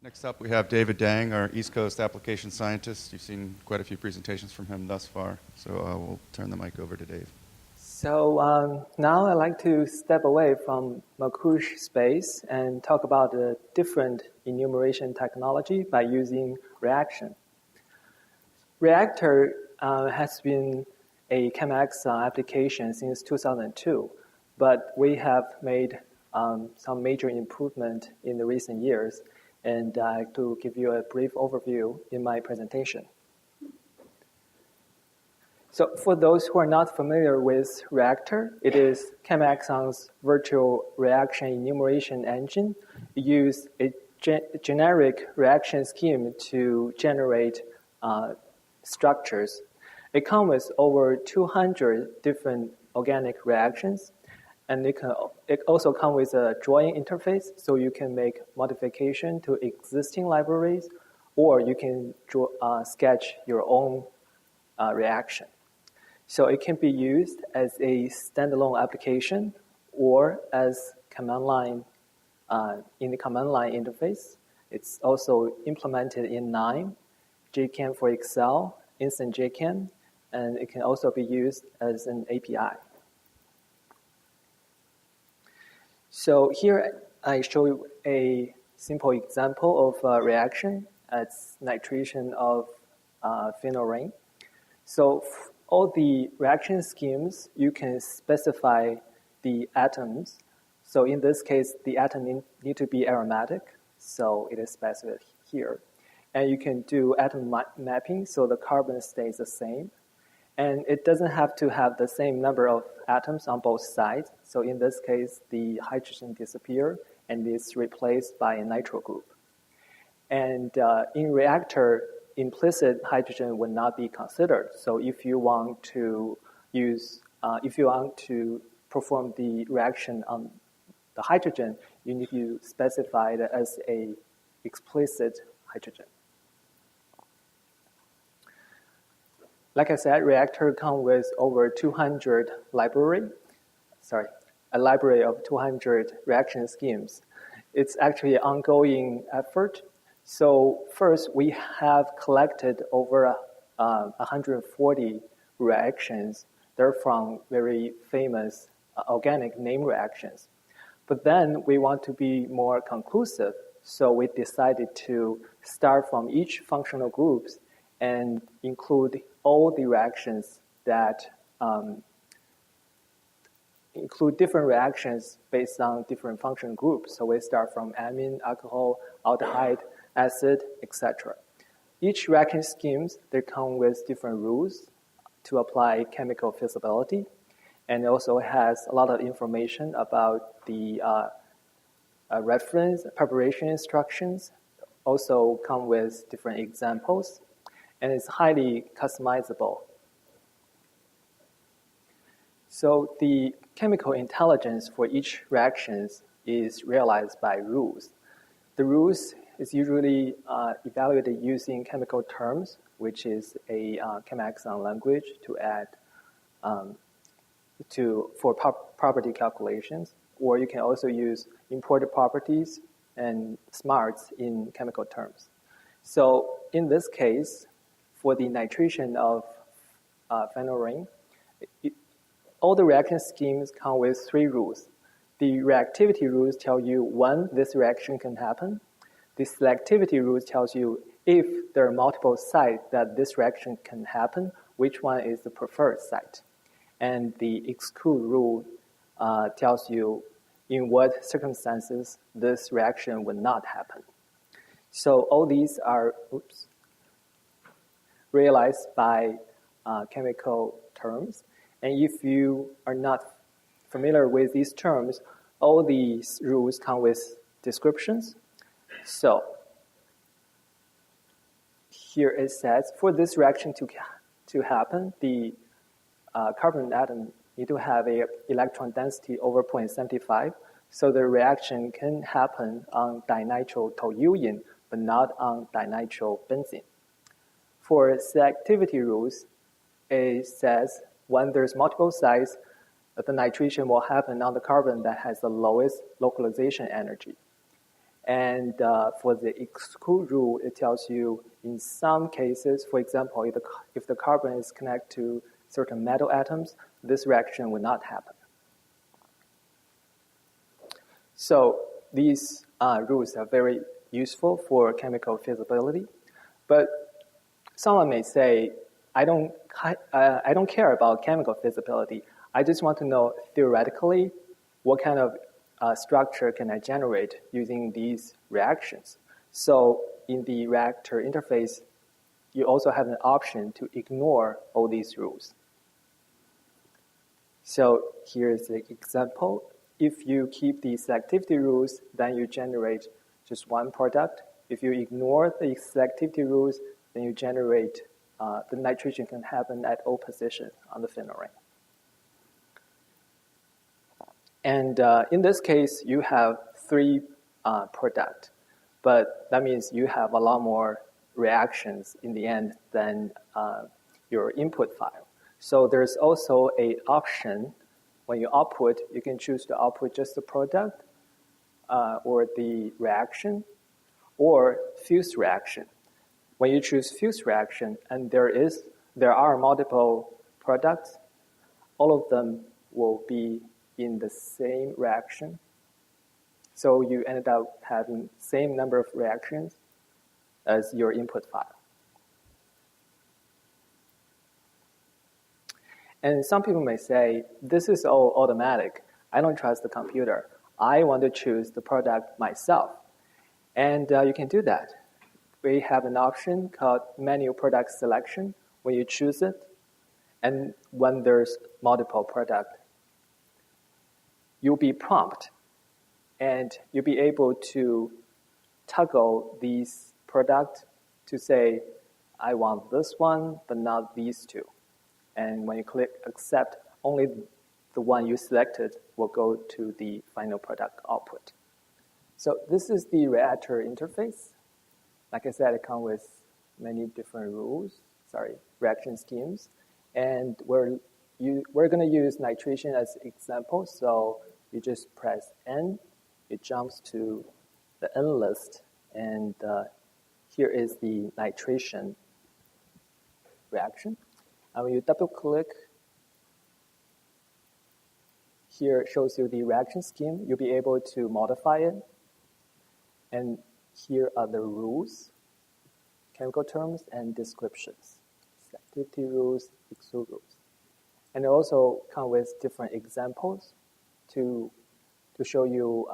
Next up, we have David Deng, our East Coast application scientist. You've seen quite a few presentations from him thus far, so we'll turn the mic over to Dave. So now I'd like to step away from Makush space and talk about a different enumeration technology by using reaction. Reactor has been a ChemAxon application since 2002, but we have made some major improvement in the recent years, and I'd like to give you a brief overview in my presentation. So for those who are not familiar with Reactor, it is ChemAxon's virtual reaction enumeration engine. It uses a generic reaction scheme to generate structures. It comes with over 200 different organic reactions, and it also comes with a drawing interface, so you can make modification to existing libraries, or you can sketch your own reaction. So it can be used as a standalone application or as command line in the command line interface. It's also implemented in KNIME, JChem for Excel, Instant JChem, and it can also be used as an API. So here I show you a simple example of a reaction. It's nitration of phenol ring. So all the reaction schemes, you can specify the atoms. So in this case, the atom need to be aromatic, so it is specified here. And you can do atom mapping, so the carbon stays the same. And it doesn't have to have the same number of atoms on both sides. So in this case, the hydrogen disappears and is replaced by a nitro group. And in reactor, implicit hydrogen would not be considered. So if you want to perform the reaction on the hydrogen, you need to specify it as a explicit hydrogen. Like I said, Reactor comes with over 200 a library of 200 reaction schemes. It's actually an ongoing effort. So first, we have collected over 140 reactions. They're from very famous organic name reactions. But then we want to be more conclusive. So we decided to start from each functional groups and include all the reactions that include different reactions based on different function groups. So we start from amine, alcohol, aldehyde, acid, etc. Each reaction schemes, they come with different rules to apply chemical feasibility, and it also has a lot of information about the reference, preparation instructions, also come with different examples, and it's highly customizable. So the chemical intelligence for each reaction is realized by rules. The rules is usually evaluated using chemical terms, which is a ChemAxon language to add for property calculations, or you can also use imported properties and smarts in chemical terms. So in this case, for the nitration of phenol ring, all the reaction schemes come with 3 rules. The reactivity rules tell you when this reaction can happen. The selectivity rules tells you if there are multiple sites that this reaction can happen, which one is the preferred site. And the exclude rule tells you in what circumstances this reaction would not happen. So all these are realized by chemical terms. And if you are not familiar with these terms, all these rules come with descriptions. So here it says, for this reaction to happen, the carbon atom need to have an electron density over 0.75, so the reaction can happen on dinitro-toluene, but not on dinitrobenzene. For selectivity rules, it says when there's multiple sites, the nitration will happen on the carbon that has the lowest localization energy. And for the exclude rule, it tells you in some cases, for example, if the carbon is connected to certain metal atoms, this reaction will not happen. So these rules are very useful for chemical feasibility. But someone may say, I don't care about chemical feasibility. I just want to know theoretically what kind of structure can I generate using these reactions. So in the reactor interface, you also have an option to ignore all these rules. So here's the example. If you keep the selectivity rules, then you generate just one product. If you ignore the selectivity rules, then you generate, the nitration can happen at O position on the phenol ring. And in this case, you have 3 products, but that means you have a lot more reactions in the end than your input file. So there's also an option when you output, you can choose to output just the product or the reaction or fused reaction. When you choose fused reaction and there are multiple products, all of them will be in the same reaction. So you ended up having same number of reactions as your input file. And some people may say, this is all automatic. I don't trust the computer. I want to choose the product myself. And you can do that. We have an option called manual product selection when you choose it. And when there's multiple products, you'll be prompt. And you'll be able to toggle these products to say, I want this one, but not these two. And when you click accept, only the one you selected will go to the final product output. So this is the reactor interface. Like I said, it comes with many different reaction schemes. And we're going to use nitration as an example. So you just press N, it jumps to the N list, and here is the nitration reaction. And when you double click, here it shows you the reaction scheme. You'll be able to modify it. And here are the rules, chemical terms, and descriptions. Selectivity rules, exclude rules. And it also comes with different examples to show you,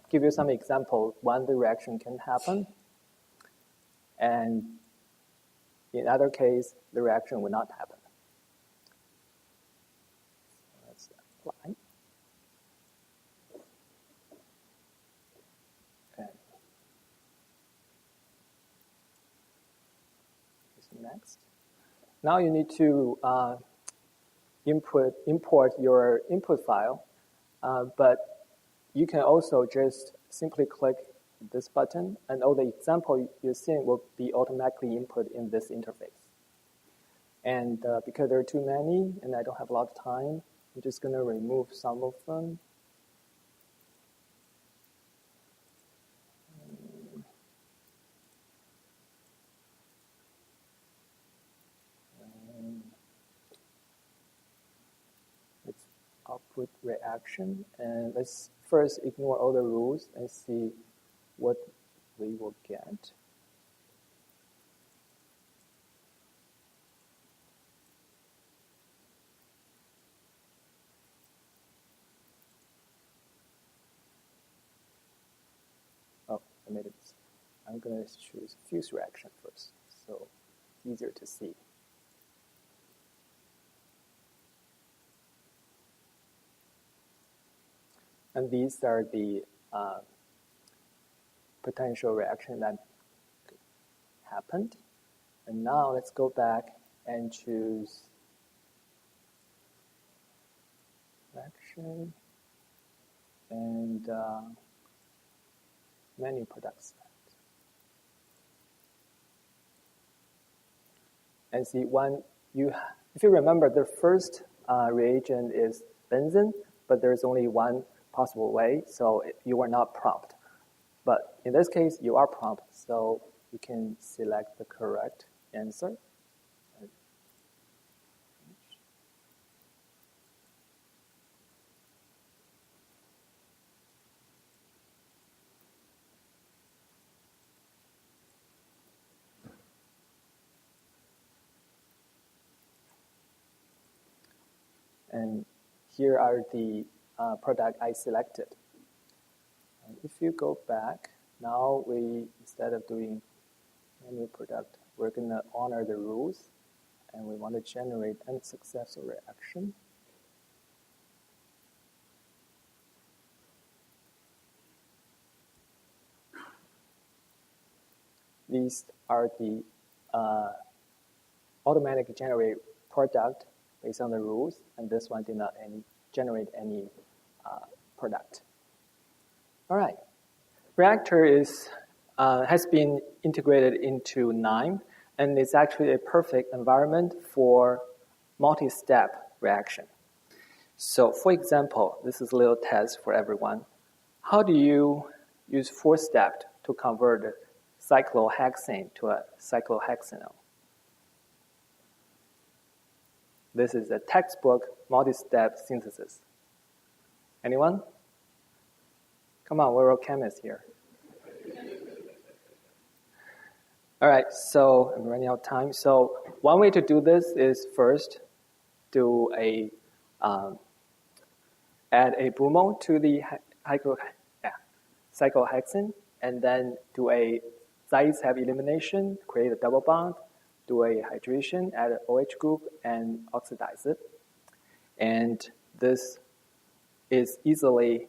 give you some examples when the reaction can happen. And in other case, the reaction will not happen. So let's apply. Okay. Next. Now you need to import your input file, but you can also just simply click this button, and all the example you're seeing will be automatically input in this interface. And because there are too many, and I don't have a lot of time, I'm just going to remove some of them. Let's output reaction, and let's first ignore all the rules and see what we will get. Oh, I made it. I'm going to choose fuse reaction first, so it's easier to see. And these are the potential reaction that happened. And now let's go back and choose reaction and menu product select. And see, if you remember, the first reagent is benzene, but there's only one possible way, so you are not prompt. But in this case, you are prompt, so you can select the correct answer. And here are the product I selected. And if you go back, now instead of doing a new product, we're going to honor the rules, and we want to generate an successful reaction. These are the automatically generate product based on the rules, and this one did not generate any product. All right. Reactor has been integrated into KNIME, and it's actually a perfect environment for multi-step reaction. So for example, this is a little test for everyone. How do you use 4-step to convert cyclohexane to a cyclohexanol? This is a textbook multi-step synthesis. Anyone? Come on, we're all chemists here. All right, so I'm running out of time. So one way to do this is first do add a bromo to the cyclohexane, and then do a size-heavy elimination, create a double bond, do a hydration, add an OH group, and oxidize it. And this is easily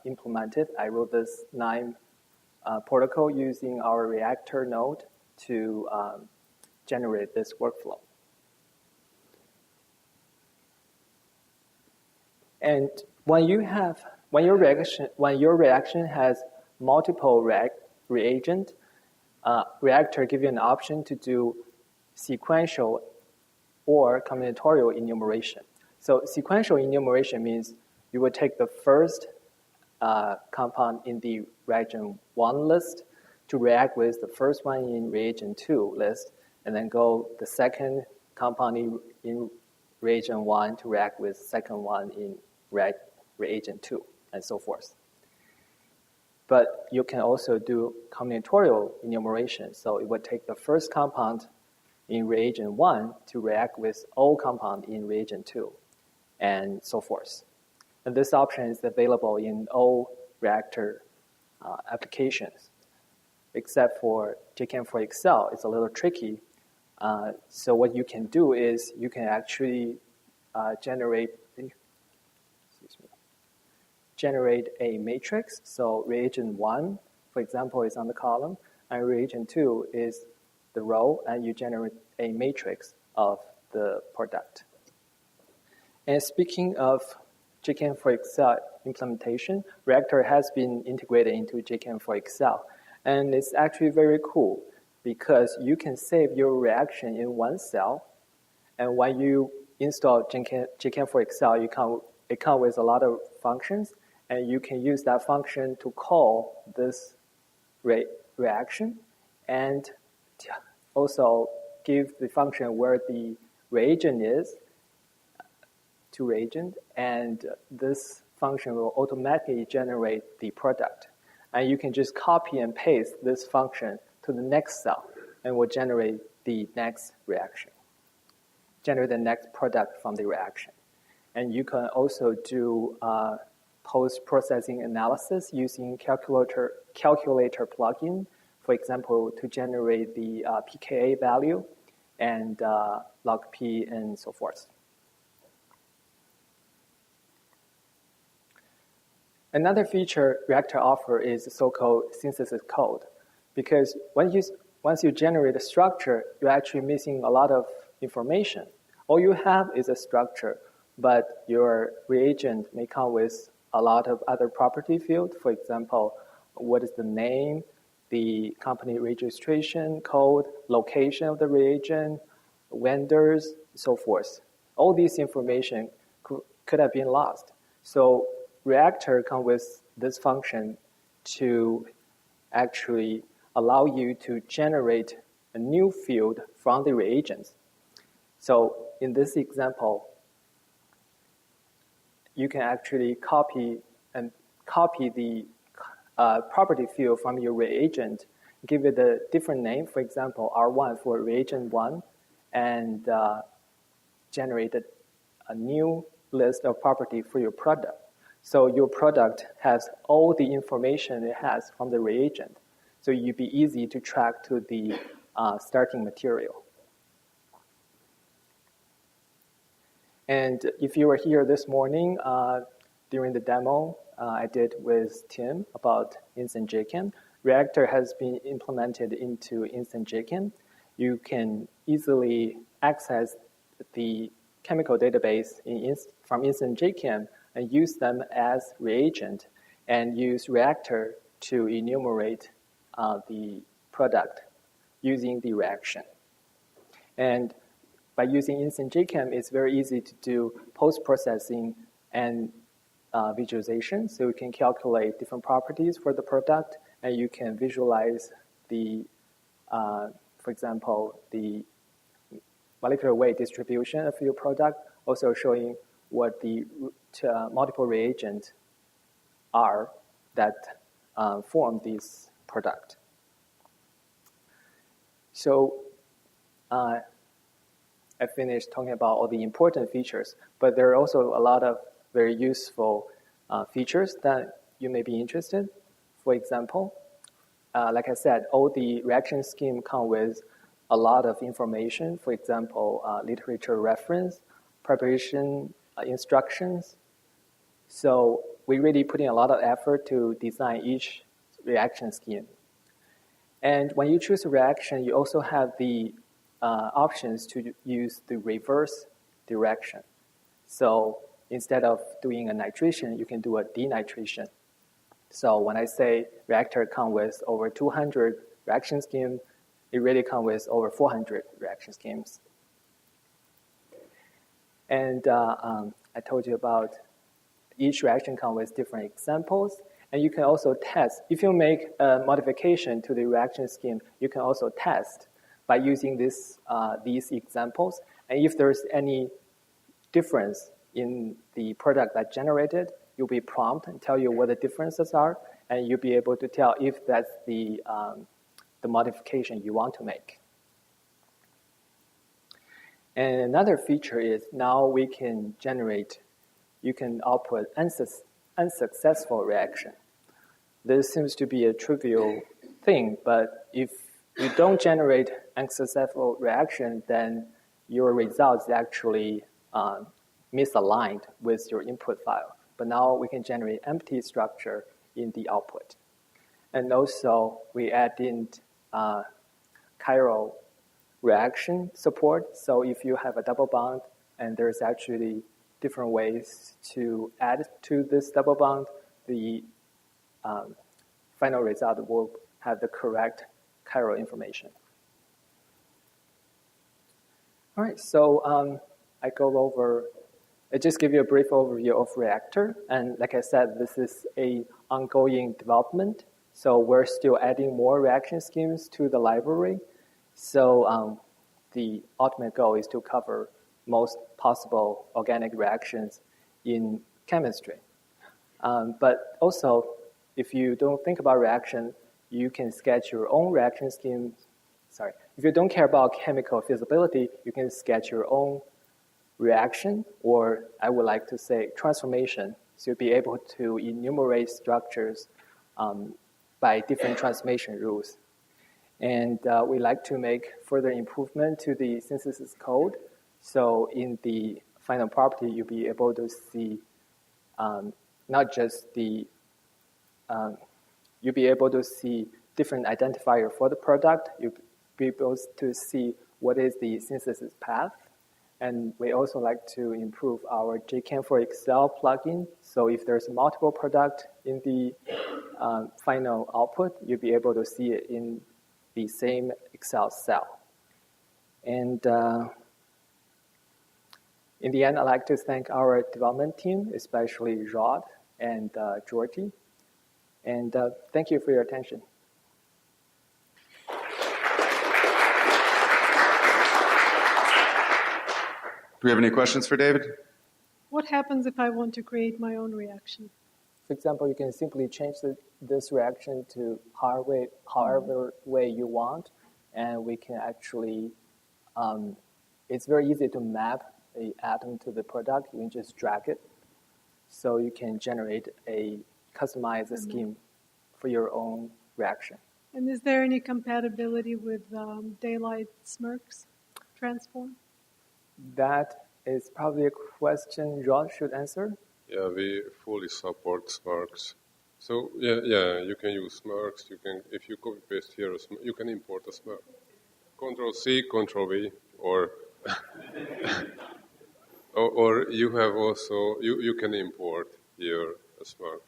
implemented. I wrote this KNIME protocol using our reactor node to generate this workflow. And when your reaction has multiple reagent, reactor gives you an option to do sequential or combinatorial enumeration. So sequential enumeration means you will take the first compound in the reagent 1 list to react with the first one in reagent 2 list, and then go the second compound in reagent 1 to react with second one in reagent 2, and so forth. But you can also do combinatorial enumeration. So it would take the first compound in reagent 1 to react with all compound in reagent 2, and so forth. And this option is available in all reactor applications, except for JChem for Excel. It's a little tricky. So what you can do is you can actually generate a matrix. So reagent 1, for example, is on the column, and reagent 2 is the row, and you generate a matrix of the product. And speaking of JChem for Excel implementation, Reactor has been integrated into JChem for Excel. And it's actually very cool because you can save your reaction in one cell. And when you install JChem for Excel, it comes with a lot of functions, and you can use that function to call this reaction and also give the function where the reagent is to reagent, and this function will automatically generate the product. And you can just copy and paste this function to the next cell, and will generate the next reaction, generate the next product from the reaction. And you can also do post-processing analysis using calculator plugin, for example, to generate the pKa value and log P and so forth. Another feature Reactor offers is the so-called synthesis code, because once you generate a structure, you're actually missing a lot of information. All you have is a structure, but your reagent may come with a lot of other property fields. For example, what is the name, the company registration code, location of the reagent, vendors, so forth. All this information could have been lost. So Reactor comes with this function to actually allow you to generate a new field from the reagents. So in this example, you can actually copy the property field from your reagent, give it a different name, for example, R1 for reagent 1, and generate a new list of property for your product. So your product has all the information it has from the reagent. So you'd be easy to track to the starting material. And if you were here this morning during the demo I did with Tim about instant JChem, Reactor has been implemented into instant JChem. You can easily access the chemical database from instant JChem and use them as reagent and use Reactor to enumerate the product using the reaction. And by using instant JChem, it's very easy to do post-processing and visualization. So you can calculate different properties for the product, and you can visualize the, for example, the molecular weight distribution of your product, also showing what the multiple reagents are that form this product. So I finished talking about all the important features, but there are also a lot of very useful features that you may be interested. For example, like I said, all the reaction scheme come with a lot of information. For example, literature reference, preparation instructions. So we really put in a lot of effort to design each reaction scheme. And when you choose a reaction, you also have the options to use the reverse direction. So instead of doing a nitration, you can do a denitration. So when I say reactor comes with over 200 reaction schemes, it really comes with over 400 reaction schemes. And I told you about each reaction comes with different examples. And you can also test. If you make a modification to the reaction scheme, you can also test by using these examples. And if there's any difference in the product that generated, you'll be prompt and tell you what the differences are, and you'll be able to tell if that's the modification you want to make. And another feature is now we can generate, you can output unsuccessful reaction. This seems to be a trivial thing, but if you don't generate unsuccessful reaction, then your results actually misaligned with your input file. But now we can generate empty structure in the output. And also we add in chiral reaction support. So if you have a double bond and there's actually different ways to add to this double bond, the final result will have the correct chiral information. All right, so I just give you a brief overview of Reactor. And like I said, this is an ongoing development. So we're still adding more reaction schemes to the library. So the ultimate goal is to cover most possible organic reactions in chemistry. But also, if you don't think about reaction, you can sketch your own reaction scheme. Sorry, if you don't care about chemical feasibility, you can sketch your own reaction, or I would like to say transformation. So you'll be able to enumerate structures by different transformation rules. And we like to make further improvement to the synthesis code. So in the final property, you'll be able to see not just the, you'll be able to see different identifier for the product. You'll be able to see what is the synthesis path. And we also like to improve our JChem for Excel plugin. So if there's multiple product in the final output, you'll be able to see it in the same Excel cell. And in the end, I'd like to thank our development team, especially Rod and Georgie. And thank you for your attention. Do we have any questions for David? What happens if I want to create my own reaction? For example, you can simply change this reaction to however way you want, and we can actually, it's very easy to map an atom to the product. You can just drag it. So you can generate a customized scheme for your own reaction. And is there any compatibility with daylight smirks transform? That is probably a question Rod should answer. Yeah, we fully support smirks. So yeah, you can use smirks. You can, if you copy paste here, you can import a smirk. Control C, Control V, or or you have also you can import here a smirk.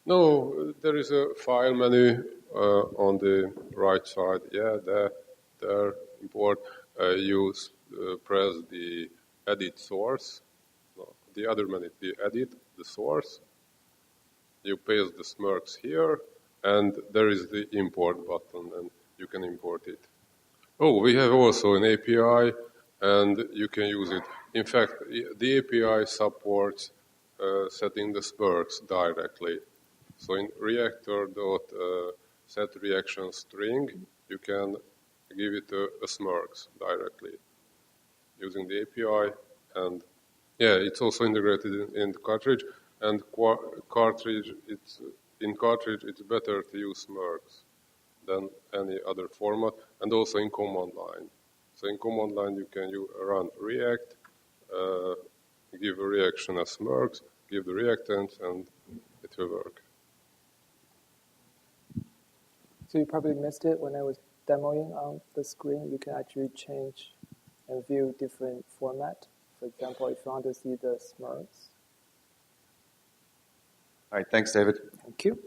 No, there is a file menu on the right side. Yeah, there import. You press the edit source. No, the other menu, the edit, the source. You paste the smirks here, and there is the import button, and you can import it. Oh, we have also an API, and you can use it. In fact, the API supports setting the smirks directly. So in reactor.set reaction string, you can give it a smirks directly using the API, and yeah, it's also integrated in the cartridge. And cartridge, it's better to use smirks than any other format, and also in command line. So in command line, you can run react, give a reaction as smirks, give the reactants, and it will work. So you probably missed it when I was demoing on the screen. You can actually change and view different format. For example, if you want to see the smirks. All right, thanks, David. Thank you.